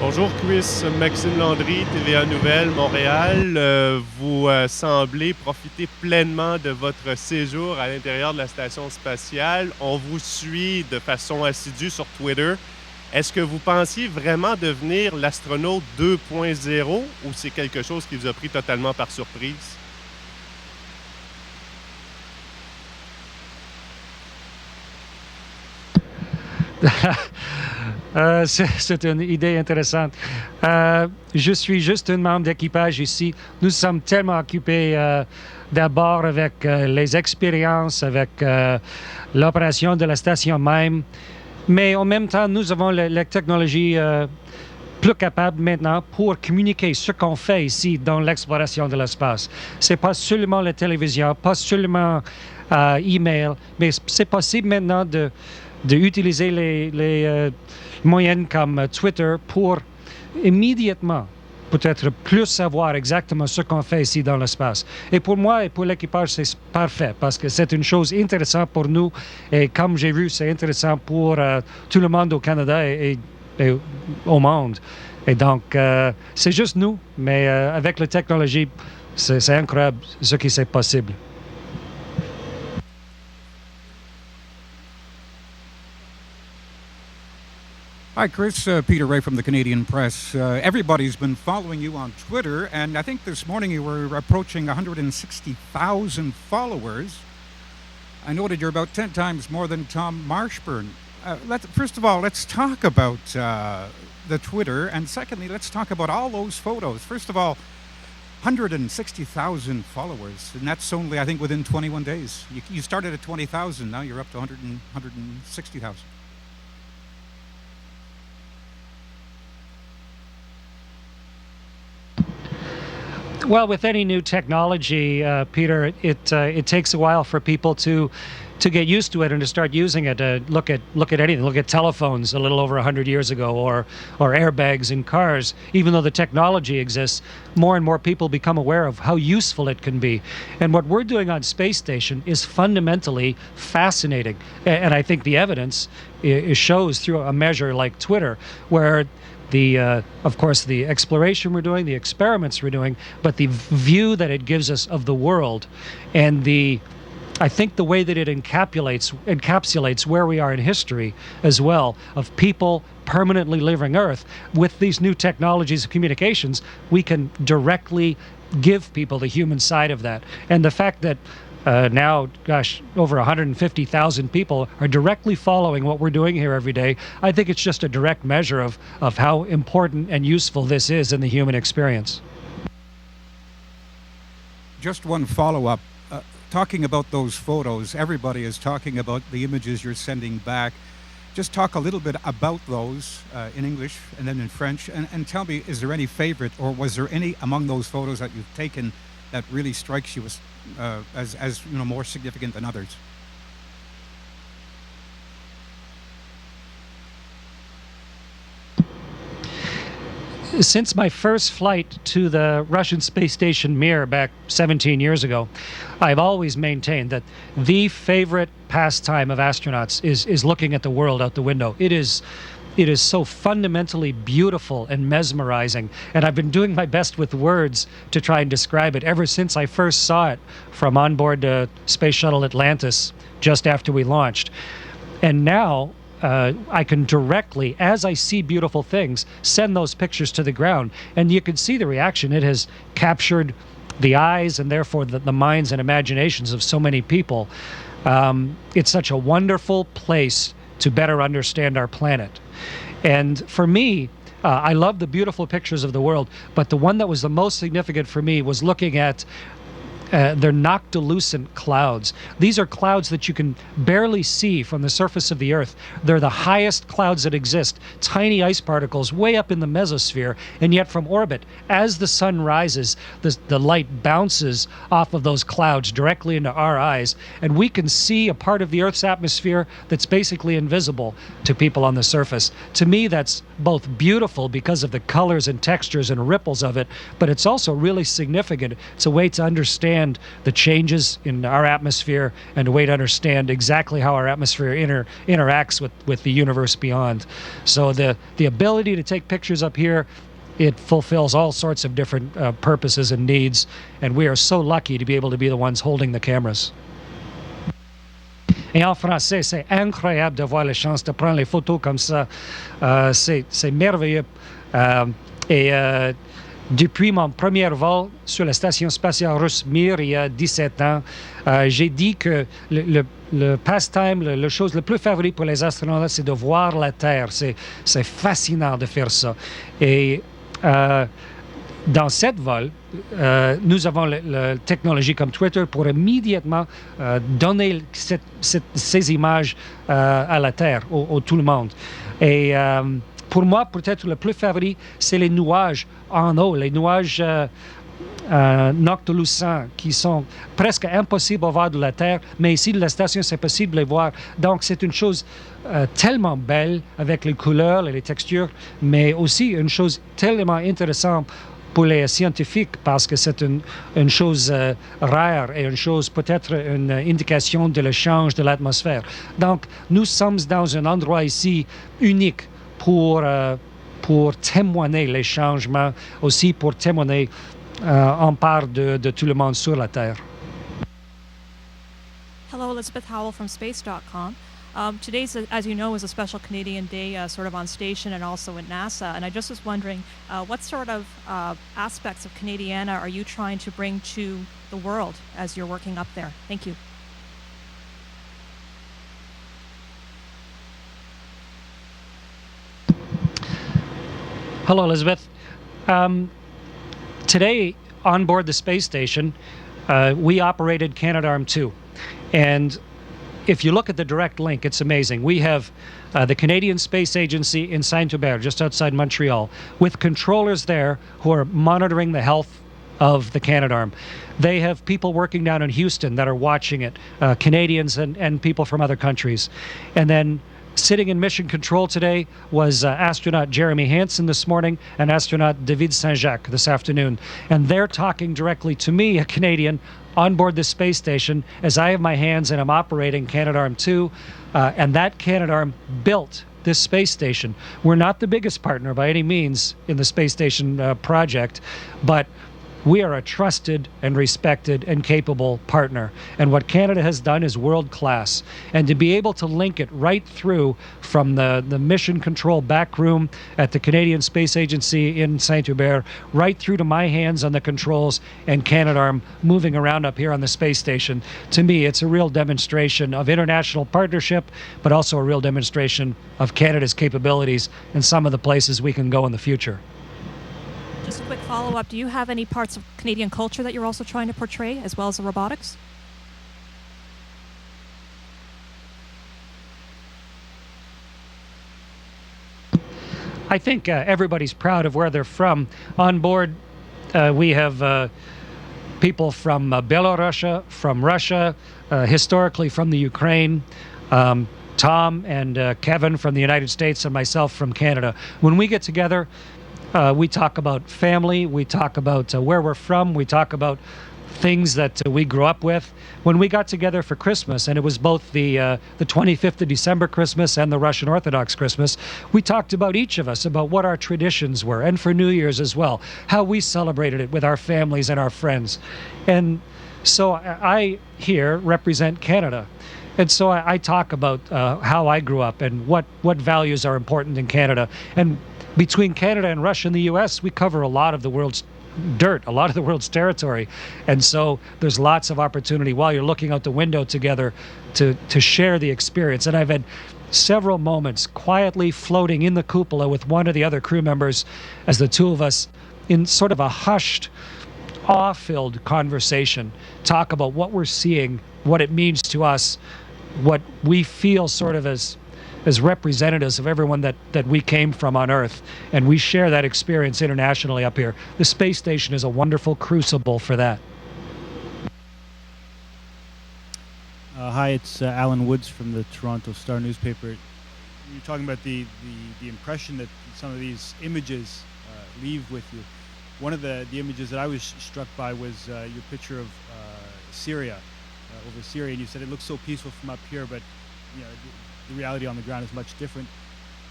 Bonjour Chris, Maxime Landry, TVA Nouvelle, Montréal. Vous semblez profiter pleinement de votre séjour à l'intérieur de la station spatiale. On vous suit de façon assidue sur Twitter. Est-ce que vous pensiez vraiment devenir l'astronaute 2.0 ou c'est quelque chose qui vous a pris totalement par surprise? C'est une idée intéressante. Je suis juste un membre d'équipage ici. Nous sommes tellement occupés d'abord avec les expériences, avec l'opération de la station même. Mais en même temps, nous avons la technologie plus capable maintenant pour communiquer ce qu'on fait ici dans l'exploration de l'espace. C'est pas seulement la télévision, pas seulement email, mais c'est possible maintenant d'utiliser les moyens comme Twitter pour immédiatement peut-être plus savoir exactement ce qu'on fait ici dans l'espace. Et pour moi et pour l'équipage, c'est parfait parce que c'est une chose intéressante pour nous et comme j'ai vu, c'est intéressant pour tout le monde au Canada et au monde. Et donc, c'est juste nous, mais avec la technologie, c'est incroyable ce qui est possible. Hi, Chris. Peter Ray from the Canadian Press. Everybody's been following you on Twitter, and I think this morning you were approaching 160,000 followers. I noted you're about 10 times more than Tom Marshburn. First of all, let's talk about the Twitter, and secondly, let's talk about all those photos. First of all, 160,000 followers, and that's only, I think, within 21 days. You started at 20,000, now you're up to 160,000. Well, with any new technology, Peter, it takes a while for people to get used to it and to start using it. Look at anything. Look at telephones a little over 100 years ago, or airbags in cars. Even though the technology exists, more and more people become aware of how useful it can be. And what we're doing on space station is fundamentally fascinating. And I think the evidence shows through a measure like Twitter, where of course, the exploration we're doing, the experiments we're doing, but the view that it gives us of the world, and I think the way that it encapsulates where we are in history as well, of people permanently living Earth. With these new technologies of communications, we can directly give people the human side of that. And the fact that now, gosh, over 150,000 people are directly following what we're doing here every day. I think it's just a direct measure of how important and useful this is in the human experience. Just one follow-up. Talking about those photos, everybody is talking about the images you're sending back. Just talk a little bit about those in English and then in French, and tell me, is there any favorite, or was there any among those photos that you've taken that really strikes you as more significant than others? Since my first flight to the Russian space station Mir back 17 years ago, I've always maintained that the favorite pastime of astronauts is looking at the world out the window. It is so fundamentally beautiful and mesmerizing, and I've been doing my best with words to try and describe it ever since I first saw it from on board the Space Shuttle Atlantis just after we launched. And now I can directly, as I see beautiful things, send those pictures to the ground, and you can see the reaction. It has captured the eyes and therefore the minds and imaginations of so many people. It's such a wonderful place to better understand our planet. And for me, I love the beautiful pictures of the world, but the one that was the most significant for me was looking at they're noctilucent clouds. These are clouds that you can barely see from the surface of the Earth. They're the highest clouds that exist, tiny ice particles way up in the mesosphere, and yet from orbit, as the sun rises, the light bounces off of those clouds directly into our eyes, and we can see a part of the Earth's atmosphere that's basically invisible to people on the surface. To me, that's both beautiful because of the colors and textures and ripples of it, but it's also really significant. It's a way to understand understand the changes in our atmosphere and a way to understand exactly how our atmosphere interacts with the universe beyond. So the ability to take pictures up here, it fulfills all sorts of different purposes and needs, and we are so lucky to be able to be the ones holding the cameras. Et en français, c'est incroyable d'avoir la chance de prendre les photos comme ça. C'est merveilleux. Depuis mon premier vol sur la station spatiale russe Mir il y a 17 ans, j'ai dit que le pastime, la chose la plus favorite pour les astronautes, c'est de voir la Terre. C'est fascinant de faire ça. Et dans cette vol, nous avons la technologie comme Twitter pour immédiatement donner ces images à la Terre, au tout le monde. Et pour moi, peut-être le plus favori, c'est les nuages en eau, les nuages noctilucents qui sont presque impossibles à voir de la Terre, mais ici de la station, c'est possible de les voir. Donc, c'est une chose tellement belle avec les couleurs et les textures, mais aussi une chose tellement intéressante pour les scientifiques parce que c'est une chose rare et une chose peut-être une indication de l'échange de l'atmosphère. Donc, nous sommes dans un endroit ici unique pour témoigner les changements, aussi pour témoigner en part de tout le monde sur la Terre. Hello, Elizabeth Howell from Space.com. Today's, as you know, is a special Canadian Day sort of on station and also at NASA. And I just was wondering, what sort of aspects of Canadiana are you trying to bring to the world as you're working up there? Thank you. Hello, Elizabeth. Today, on board the space station, we operated Canadarm2. And if you look at the direct link, it's amazing. We have the Canadian Space Agency in Saint-Hubert, just outside Montreal, with controllers there who are monitoring the health of the Canadarm. They have people working down in Houston that are watching it, Canadians and people from other countries. And then sitting in mission control today was astronaut Jeremy Hansen this morning and astronaut David Saint-Jacques this afternoon. And they're talking directly to me, a Canadian, on board the space station as I have my hands and I'm operating Canadarm2. And that Canadarm built this space station. We're not the biggest partner by any means in the space station project, but we are a trusted and respected and capable partner. And what Canada has done is world class. And to be able to link it right through from the mission control back room at the Canadian Space Agency in Saint-Hubert, right through to my hands on the controls and Canadarm moving around up here on the space station, to me, it's a real demonstration of international partnership, but also a real demonstration of Canada's capabilities and some of the places we can go in the future. Just a quick follow-up. Do you have any parts of Canadian culture that you're also trying to portray, as well as the robotics? I think everybody's proud of where they're from. On board, we have people from Belarus, from Russia, historically from the Ukraine, Tom and Kevin from the United States, and myself from Canada. When we get together, we talk about family, we talk about where we're from, we talk about things that we grew up with. When we got together for Christmas, and it was both the 25th of December Christmas and the Russian Orthodox Christmas, we talked about each of us, about what our traditions were, and for New Year's as well, how we celebrated it with our families and our friends. And so I here represent Canada. And so I talk about how I grew up and what values are important in Canada. And between Canada and Russia and the U.S., we cover a lot of the world's dirt, a lot of the world's territory. And so there's lots of opportunity while you're looking out the window together to share the experience. And I've had several moments quietly floating in the cupola with one of the other crew members as the two of us in sort of a hushed, awe-filled conversation talk about what we're seeing, what it means to us, what we feel sort of as representatives of everyone that we came from on Earth. And we share that experience internationally up here. The space station is a wonderful crucible for that. Hi, it's Alan Woods from the Toronto Star newspaper. You're talking about the impression that some of these images leave with you. One of the images that I was struck by was your picture of Syria, over Syria, and you said it looks so peaceful from up here, but the reality on the ground is much different.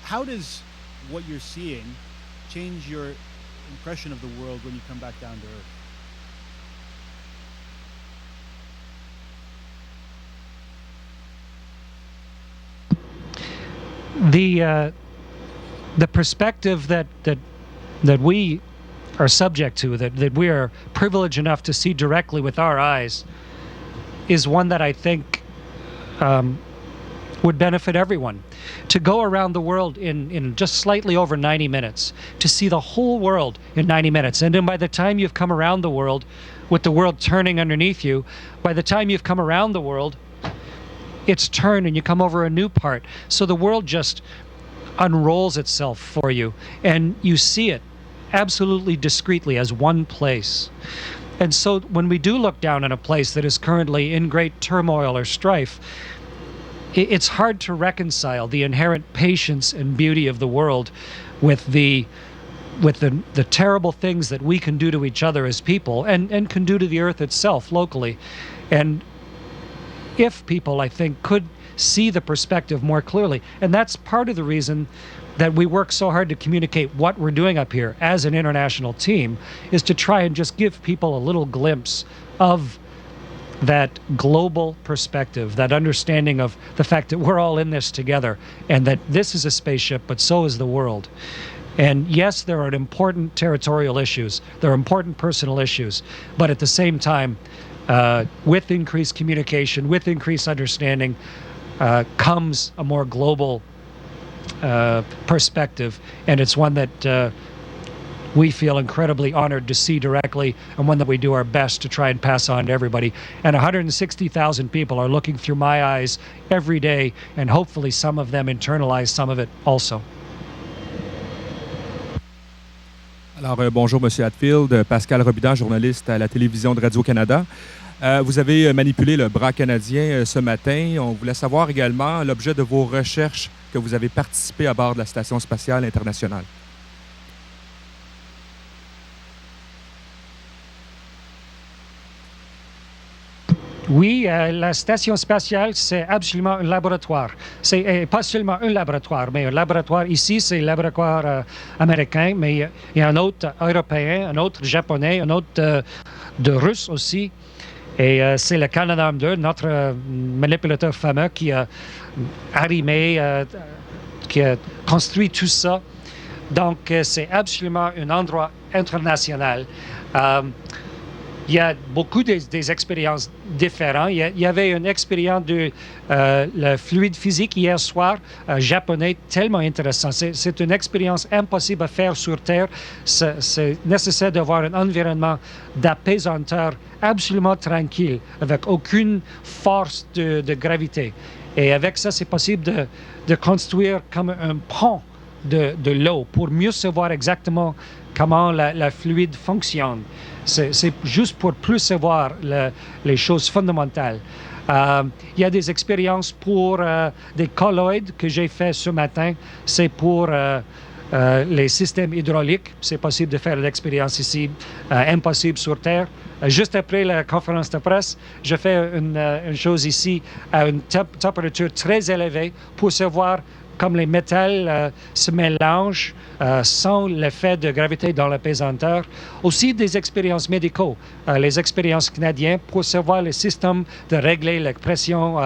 How does what you're seeing change your impression of the world when you come back down to Earth? The perspective that we are subject to, that we are privileged enough to see directly with our eyes, is one that I think would benefit everyone. To go around the world in just slightly over 90 minutes, to see the whole world in 90 minutes, and then by the time you've come around the world, with the world turning underneath you, by the time you've come around the world, it's turned and you come over a new part. So the world just unrolls itself for you, and you see it absolutely discreetly as one place. And so when we do look down on a place that is currently in great turmoil or strife, it's hard to reconcile the inherent patience and beauty of the world with the terrible things that we can do to each other as people, and can do to the earth itself locally. And if people, I think, could see the perspective more clearly, and that's part of the reason that we work so hard to communicate what we're doing up here as an international team, is to try and just give people a little glimpse of that global perspective, that understanding of the fact that we're all in this together, and that this is a spaceship, but so is the world. And yes, there are important territorial issues, there are important personal issues, but at the same time, with increased communication, with increased understanding, comes a more global perspective, and it's one that we feel incredibly honored to see directly, and one that we do our best to try and pass on to everybody. And 160,000 people are looking through my eyes every day, and hopefully some of them internalize some of it also. Alors, bonjour, Monsieur Hadfield. Pascal Robidan, journaliste à la télévision de Radio-Canada. Vous avez manipulé le bras canadien ce matin. On voulait savoir également l'objet de vos recherches que vous avez participé à bord de la Station spatiale internationale. Oui, la station spatiale, c'est absolument un laboratoire. C'est pas seulement un laboratoire, mais un laboratoire ici, c'est le laboratoire américain, mais il y a un autre européen, un autre japonais, un autre de russe aussi. Et c'est le Canadarm2, notre manipulateur fameux qui a arrimé, qui a construit tout ça. Donc, c'est absolument un endroit international. Il y a beaucoup des expériences différentes. Il y avait une expérience de le fluide physique hier soir, japonais, tellement intéressant. C'est une expérience impossible à faire sur Terre. C'est nécessaire d'avoir un environnement d'apaisanteur absolument tranquille, avec aucune force de gravité. Et avec ça, c'est possible de construire comme un pont de l'eau pour mieux savoir exactement comment la fluide fonctionne. C'est juste pour plus savoir les choses fondamentales. Il y a des expériences pour des colloïdes que j'ai fait ce matin. C'est pour les systèmes hydrauliques. C'est possible de faire l'expérience ici, impossible sur Terre. Juste après la conférence de presse, je fais une chose ici à une température très élevée pour savoir comme les métals se mélangent sans l'effet de gravité dans l'apesanteur. Aussi des expériences médicaux, les expériences canadiennes pour savoir le système de régler la pression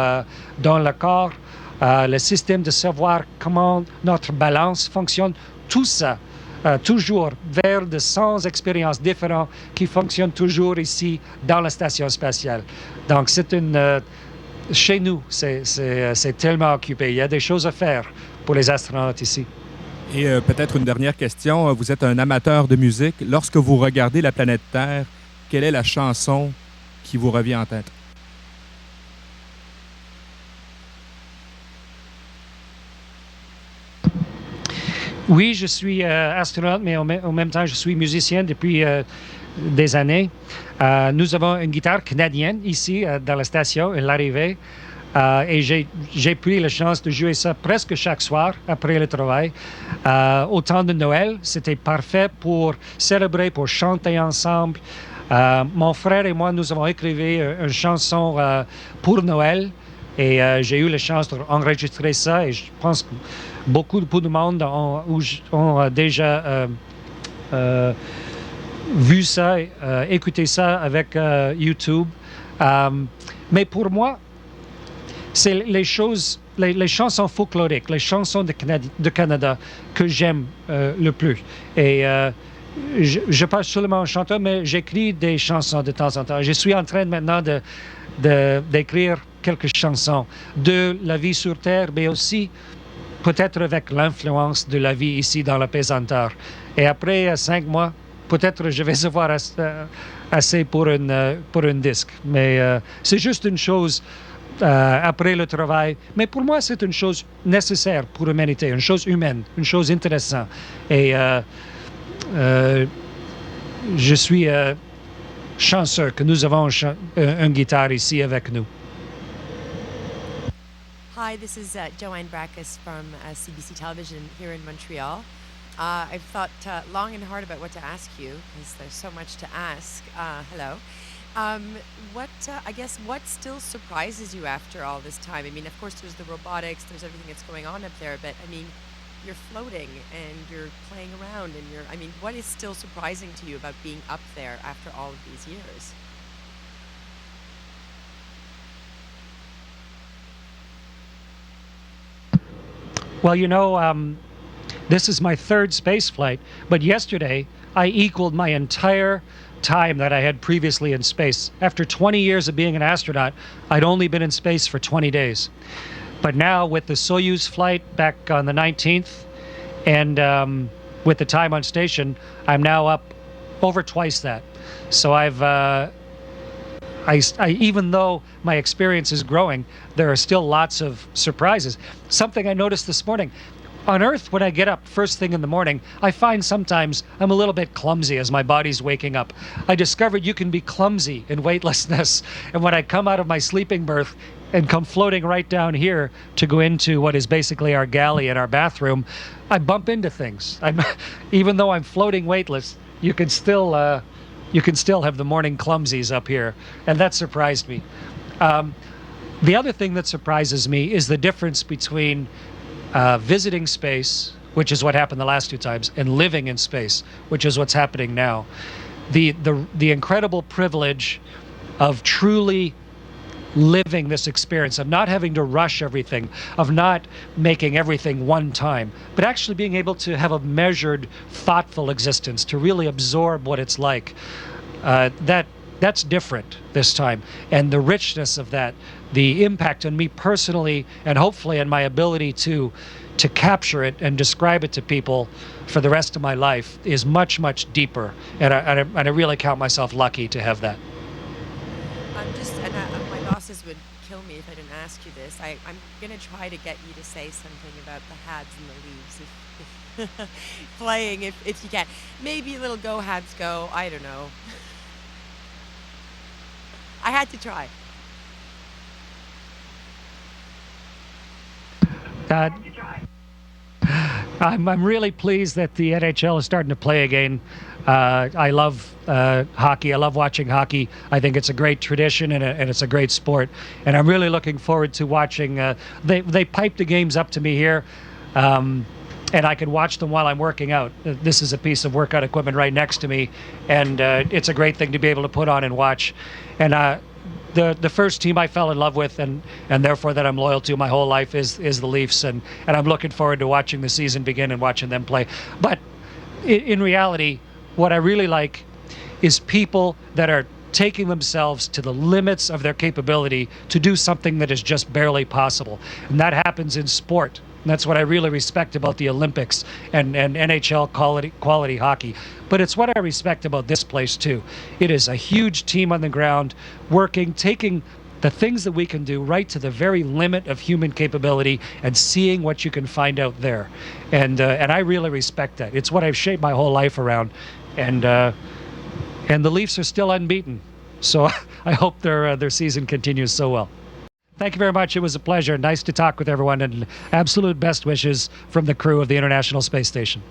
dans le corps, le système de savoir comment notre balance fonctionne, tout ça. Toujours vers de 100 expériences différentes qui fonctionnent toujours ici dans la station spatiale. Donc c'est une... Chez nous, c'est tellement occupé. Il y a des choses à faire pour les astronautes ici. Et peut-être une dernière question. Vous êtes un amateur de musique. Lorsque vous regardez la planète Terre, quelle est la chanson qui vous revient en tête? Oui, je suis astronaute, mais en même temps, je suis musicien depuis des années. Nous avons une guitare canadienne ici dans la station, à l'arrivée. Et j'ai pris la chance de jouer ça presque chaque soir après le travail. Au temps de Noël, c'était parfait pour célébrer, pour chanter ensemble. Mon frère et moi, nous avons écrit une chanson pour Noël et j'ai eu la chance d'enregistrer ça et je pense que beaucoup de monde ont déjà vu ça, écouté ça avec YouTube. Mais pour moi, c'est les choses, les chansons folkloriques, les chansons de Canada que j'aime le plus. Et je pas seulement un chanteur, mais j'écris des chansons de temps en temps. Je suis en train maintenant d'écrire quelques chansons de la vie sur Terre, mais aussi peut-être avec l'influence de la vie ici dans la pesanteur. Et après 5 mois, peut-être je vais avoir assez pour une disque. Mais c'est juste une chose après le travail. Mais pour moi, c'est une chose nécessaire pour l'humanité, une chose humaine, une chose intéressante. Et je suis chanceux que nous avons une guitare ici avec nous. Hi, this is Joanne Brackus from CBC Television here in Montreal. I've thought long and hard about what to ask you because there's so much to ask. Hello. What still surprises you after all this time? I mean, of course, there's the robotics, there's everything that's going on up there, but I mean, you're floating and you're playing around and what is still surprising to you about being up there after all of these years? Well, this is my 3rd space flight, but yesterday I equaled my entire time that I had previously in space. After 20 years of being an astronaut, I'd only been in space for 20 days. But now with the Soyuz flight back on the 19th and with the time on station, I'm now up over twice that. So even though my experience is growing, there are still lots of surprises. Something I noticed this morning, on Earth, when I get up first thing in the morning, I find sometimes I'm a little bit clumsy as my body's waking up. I discovered you can be clumsy in weightlessness. And when I come out of my sleeping berth and come floating right down here to go into what is basically our galley and our bathroom, I bump into things. Even though I'm floating weightless, you can still have the morning clumsies up here. And that surprised me. The other thing that surprises me is the difference between visiting space, which is what happened the last 2 times, and living in space, which is what's happening now. The incredible privilege of truly living this experience, of not having to rush everything, of not making everything one time, but actually being able to have a measured, thoughtful existence, to really absorb what it's like. That's different this time. And the richness of that, the impact on me personally, and hopefully on my ability to capture it and describe it to people for the rest of my life is much, much deeper. And I really count myself lucky to have that. My bosses would kill me if I didn't ask you this. I'm going to try to get you to say something about the Habs and the Leaves if playing, if you can. Maybe a little go Habs go, I don't know. I had to try. I'm really pleased that the NHL is starting to play again. I love hockey. I love watching hockey. I think it's a great tradition and it's a great sport. And I'm really looking forward to watching. They pipe the games up to me here, and I can watch them while I'm working out. This is a piece of workout equipment right next to me, and it's a great thing to be able to put on and watch. And the first team I fell in love with and therefore that I'm loyal to my whole life is the Leafs, and I'm looking forward to watching the season begin and watching them play. But in reality, what I really like is people that are taking themselves to the limits of their capability to do something that is just barely possible. And that happens in sport. And that's what I really respect about the Olympics and NHL quality hockey. But it's what I respect about this place too. It is a huge team on the ground working, taking the things that we can do right to the very limit of human capability and seeing what you can find out there. And I really respect that. It's what I've shaped my whole life around. And the Leafs are still unbeaten. So I hope their season continues so well. Thank you very much. It was a pleasure. Nice to talk with everyone, and absolute best wishes from the crew of the International Space Station.